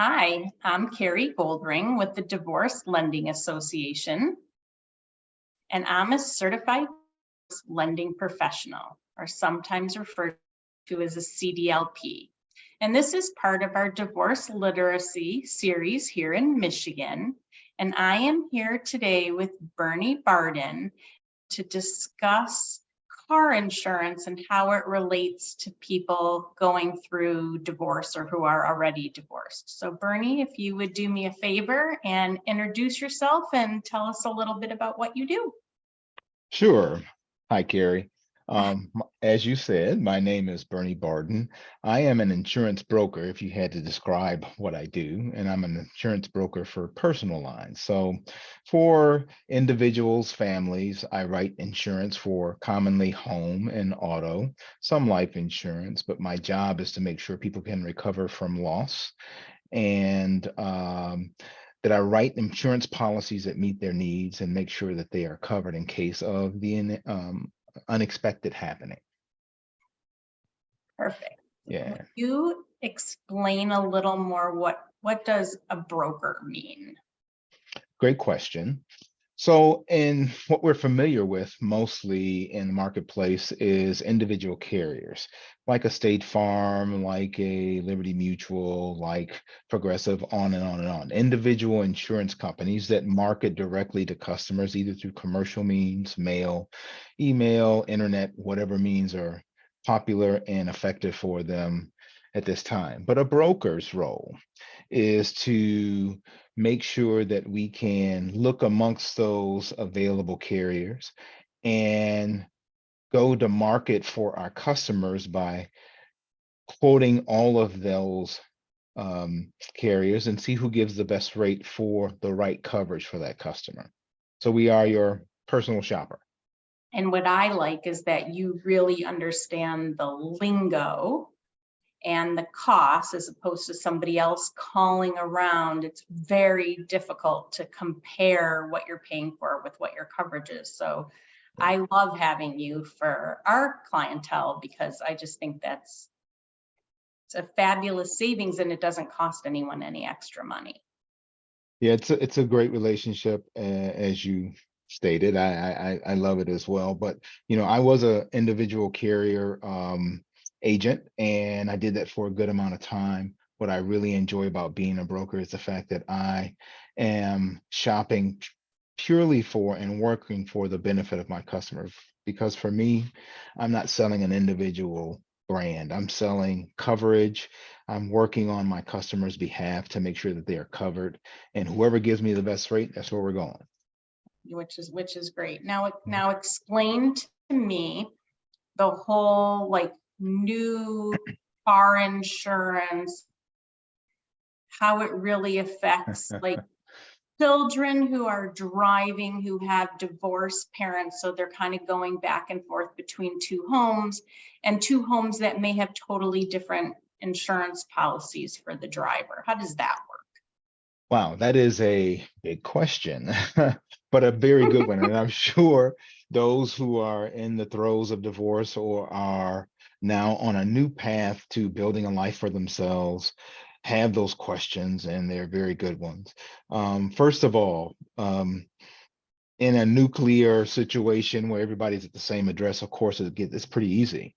Hi, I'm Carrie Goldring with the Divorce Lending Association, and I'm a certified lending professional, or sometimes referred to as a CDLP. And this is part of our divorce literacy series here in Michigan. And I am here today with Bernie Barden to discuss car insurance and how it relates to people going through divorce or who are already divorced. So Bernie, if you would do me a favor and introduce yourself and tell us a little bit about what you do. Sure. Hi, Carrie. As you said, my name is Bernie Barden. I am an insurance broker, if you had to describe what I do, and I'm an insurance broker for personal lines. So for individuals, families, I write insurance for commonly home and auto, some life insurance, but my job is to make sure people can recover from loss and that I write insurance policies that meet their needs and make sure that they are covered in case of the unexpected happening. Perfect. Yeah, Will you explain a little more what does a broker mean? great question. So, in what we're familiar with mostly in the marketplace is individual carriers, like a State Farm, like a Liberty Mutual, like Progressive, on and on and on. Individual insurance companies that market directly to customers, either through commercial means, mail, email, internet, whatever means are popular and effective for them at this time. But a broker's role is to make sure that we can look amongst those available carriers and go to market for our customers by quoting all of those carriers and see who gives the best rate for the right coverage for that customer. So we are your personal shopper. And what I like is that you really understand the lingo and the cost as opposed to somebody else calling around. It's very difficult to compare what you're paying for with what your coverage is. So I love having you for our clientele because I just think it's a fabulous savings and it doesn't cost anyone any extra money. Yeah, it's a great relationship, as you stated. I love it as well. But I was a individual carrier agent, and I did that for a good amount of time. What I really enjoy about being a broker is the fact that I am shopping purely for and working for the benefit of my customers. Because for me, I'm not selling an individual brand. I'm selling coverage. I'm working on my customers' behalf to make sure that they are covered. And whoever gives me the best rate, that's where we're going. Which is great. Now explain to me the whole like new car insurance, how it really affects like children who are driving who have divorced parents, so they're kind of going back and forth between two homes and two homes that may have totally different insurance policies for the driver. How does that work? Wow, that is a big question, but a very good one. And I'm sure those who are in the throes of divorce or are now on a new path to building a life for themselves have those questions, and they're very good ones. First of all, in a nuclear situation where everybody's at the same address, of course, it's pretty easy.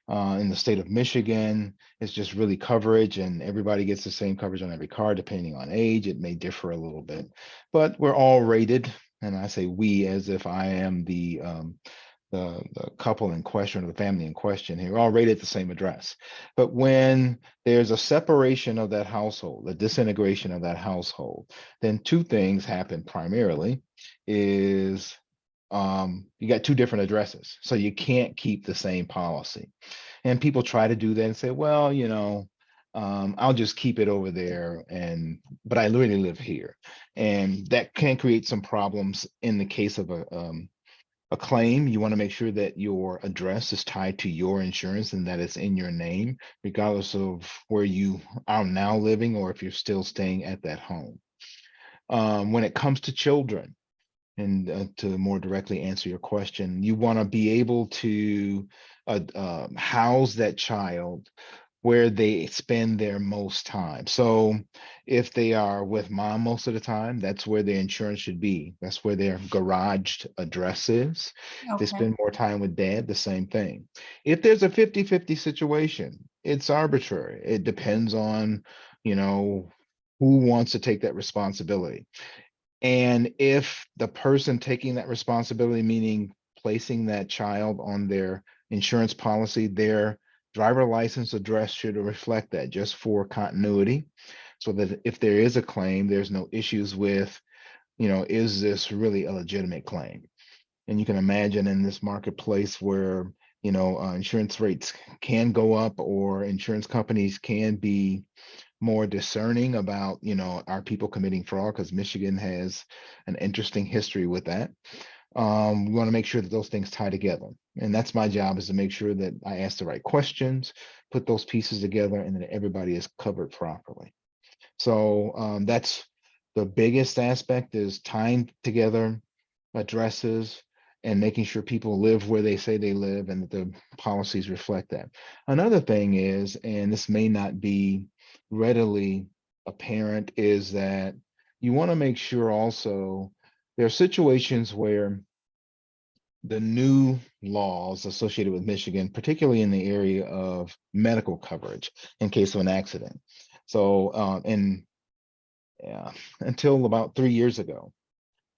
In the state of Michigan, it's just really coverage, and everybody gets the same coverage on every car, depending on age. It may differ a little bit, but we're all rated, and I say we as if I am the couple in question or the family in question here. We're all rated at the same address. But when there's a separation of that household, a disintegration of that household, then two things happen primarily is you got two different addresses, so you can't keep the same policy. And people try to do that and say, well, I'll just keep it over there, but I literally live here, and that can create some problems in the case of a claim. You want to make sure that your address is tied to your insurance and that it's in your name, regardless of where you are now living or if you're still staying at that home. When it comes to children, and to more directly answer your question, you want to be able to house that child where they spend their most time. So if they are with mom most of the time, that's where their insurance should be. That's where their garaged address is. If they Okay. spend more time with dad, the same thing. If there's a 50-50 situation, it's arbitrary. It depends on, you know, who wants to take that responsibility. And if the person taking that responsibility, meaning placing that child on their insurance policy, their driver license address should reflect that just for continuity, so that if there is a claim, there's no issues with, is this really a legitimate claim? And you can imagine in this marketplace where, insurance rates can go up or insurance companies can be more discerning about, are people committing fraud? Because Michigan has an interesting history with that. We want to make sure that those things tie together. And that's my job, is to make sure that I ask the right questions, put those pieces together, and that everybody is covered properly. So that's the biggest aspect, is tying together addresses and making sure people live where they say they live and that the policies reflect that. Another thing is, and this may not be readily apparent, is that you want to make sure also there are situations where the new laws associated with Michigan, particularly in the area of medical coverage in case of an accident. So, until about 3 years ago,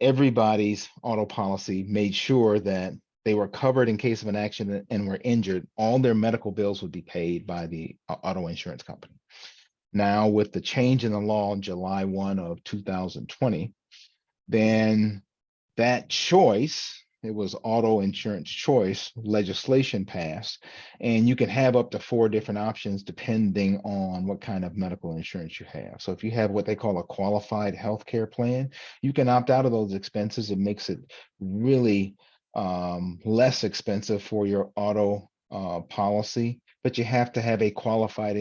everybody's auto policy made sure that they were covered in case of an accident and were injured. All their medical bills would be paid by the auto insurance company. Now, with the change in the law on July 1 of 2020, then that choice, it was auto insurance choice legislation passed, and you can have up to 4 different options depending on what kind of medical insurance you have. So if you have what they call a qualified healthcare plan, you can opt out of those expenses. It makes it really less expensive for your auto policy, but you have to have a qualified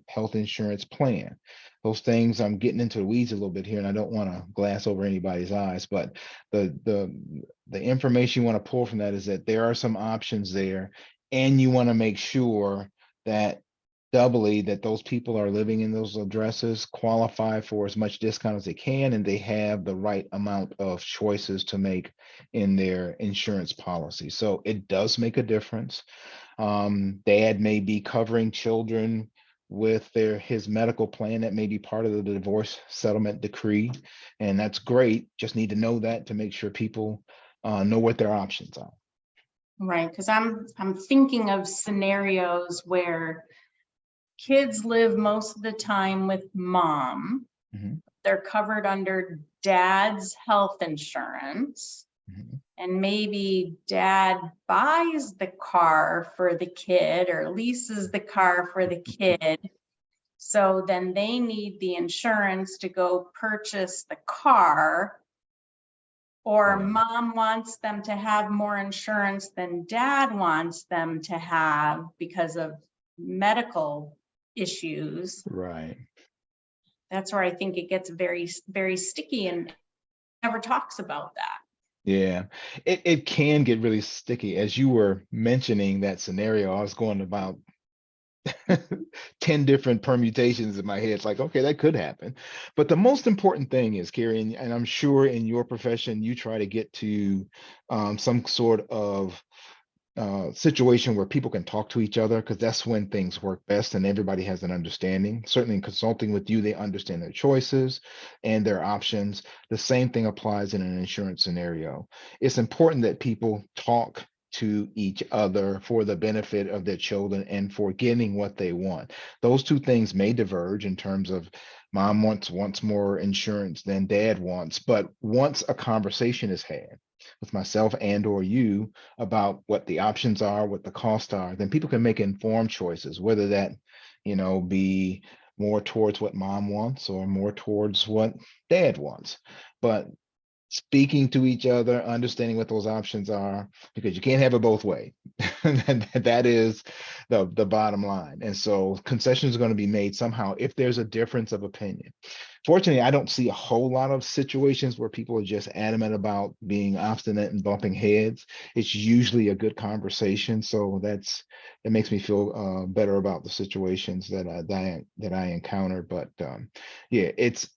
health insurance plan. Those things, I'm getting into the weeds a little bit here, and I don't want to glass over anybody's eyes, but the information you want to pull from that is that there are some options there, and you want to make sure that doubly that those people are living in those addresses qualify for as much discount as they can, and they have the right amount of choices to make in their insurance policy. So it does make a difference. Dad may be covering children with his medical plan that may be part of the divorce settlement decree, and that's great. Just need to know that to make sure people know what their options are. Right, because I'm thinking of scenarios where kids live most of the time with mom. Mhm, They're covered under dad's health insurance. mhm. And maybe dad buys the car for the kid or leases the car for the kid. So then they need the insurance to go purchase the car. Or Right. mom wants them to have more insurance than dad wants them to have because of medical issues. Right. That's where I think it gets very, very sticky and never talks about that. Yeah, it can get really sticky. As you were mentioning that scenario, I was going about 10 different permutations in my head. It's like, okay, that could happen. But the most important thing is, Carrie, and I'm sure in your profession, you try to get to some sort of situation where people can talk to each other, because that's when things work best and everybody has an understanding. Certainly in consulting with you, they understand their choices and their options. The same thing applies in an insurance scenario. It's important that people talk to each other for the benefit of their children and for getting what they want. Those two things may diverge in terms of mom wants more insurance than dad wants, but once a conversation is had with myself and or you about what the options are, what the costs are, then people can make informed choices, whether that, be more towards what mom wants or more towards what dad wants. But speaking to each other, understanding what those options are, because you can't have it both ways. That is the bottom line. And so concessions are going to be made somehow if there's a difference of opinion. Fortunately, I don't see a whole lot of situations where people are just adamant about being obstinate and bumping heads. It's usually a good conversation. So that makes me feel better about the situations that I encounter. But yeah, it's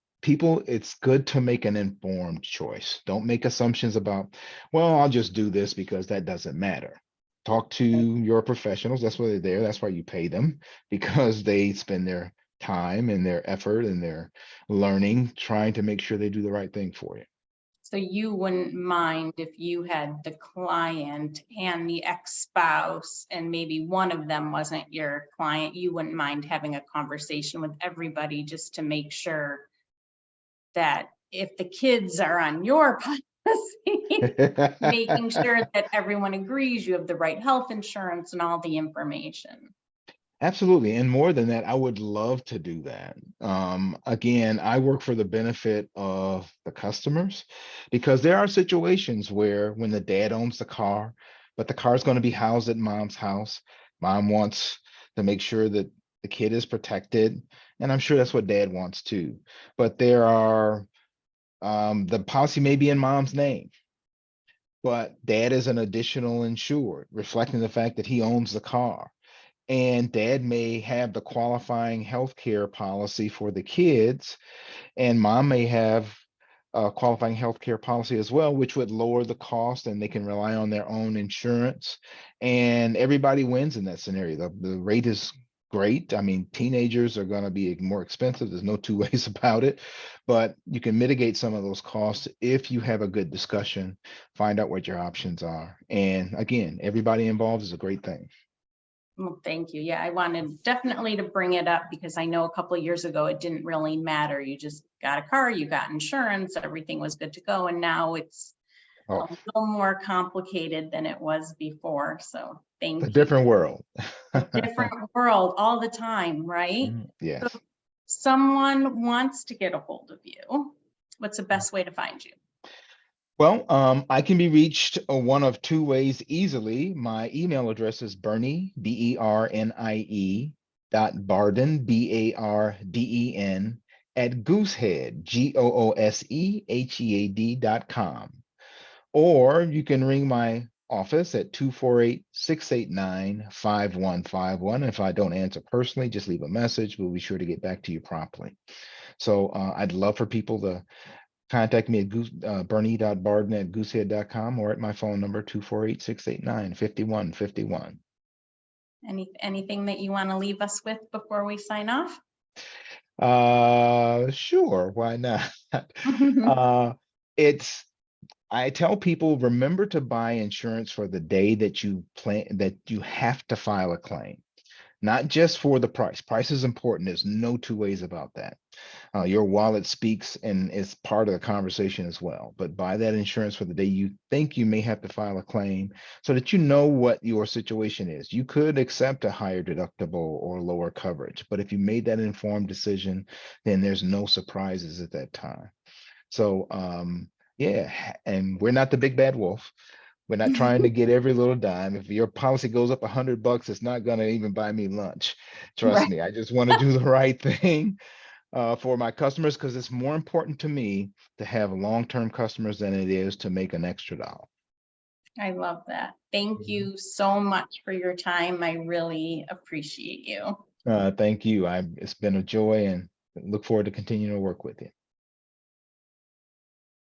good to make an informed choice. Don't make assumptions about, well, I'll just do this because that doesn't matter. Talk to your professionals. That's why they're there. That's why you pay them, because they spend their time and their effort and their learning trying to make sure they do the right thing for you. So you wouldn't mind if you had the client and the ex-spouse and maybe one of them wasn't your client, you wouldn't mind having a conversation with everybody just to make sure that if the kids are on your policy, making sure that everyone agrees you have the right health insurance and all the information. Absolutely. And more than that, I would love to do that. Again, I work for the benefit of the customers, because there are situations where when the dad owns the car, but the car is going to be housed at mom's house, mom wants to make sure that the kid is protected. And I'm sure that's what dad wants too. But there are, the policy may be in mom's name, but dad is an additional insured, reflecting the fact that he owns the car. And dad may have the qualifying health care policy for the kids, and mom may have a qualifying health care policy as well, which would lower the cost and they can rely on their own insurance. And everybody wins in that scenario. The rate is great. I mean, teenagers are going to be more expensive. There's no two ways about it, but you can mitigate some of those costs if you have a good discussion, find out what your options are. And again, everybody involved is a great thing. Well, thank you. Yeah, I wanted definitely to bring it up because I know a couple of years ago, it didn't really matter. You just got a car, you got insurance, everything was good to go. And now it's a Oh, little more complicated than it was before. So thank a you. different world. A different world all the time, right? Yes. So if someone wants to get a hold of you, what's the best way to find you? Well, I can be reached one of two ways easily. My email address is Bernie, BERNIE, .Barden, BARDEN, at Goosehead, GOOSEHEAD.com. Or you can ring my office at 248-689-5151. If I don't answer personally, just leave a message. We'll be sure to get back to you promptly. So I'd love for people to contact me at bernie.barden@goosehead.com or at my phone number 248-689-5151. Anything that you want to leave us with before we sign off? Sure, why not? It's I tell people, remember to buy insurance for the day that you have to file a claim, not just for the price. Price is important. There's no two ways about that. Your wallet speaks and is part of the conversation as well. But buy that insurance for the day you think you may have to file a claim so that you know what your situation is. You could accept a higher deductible or lower coverage, but if you made that informed decision, then there's no surprises at that time. So yeah, and we're not the big bad wolf. We're not trying to get every little dime. If your policy goes up $100, it's not going to even buy me lunch. Trust Right. me, I just want to do the right thing for my customers, because it's more important to me to have long-term customers than it is to make an extra dollar. I love that. Thank Mhm. you so much for your time. I really appreciate you. Thank you. It's been a joy and look forward to continuing to work with you.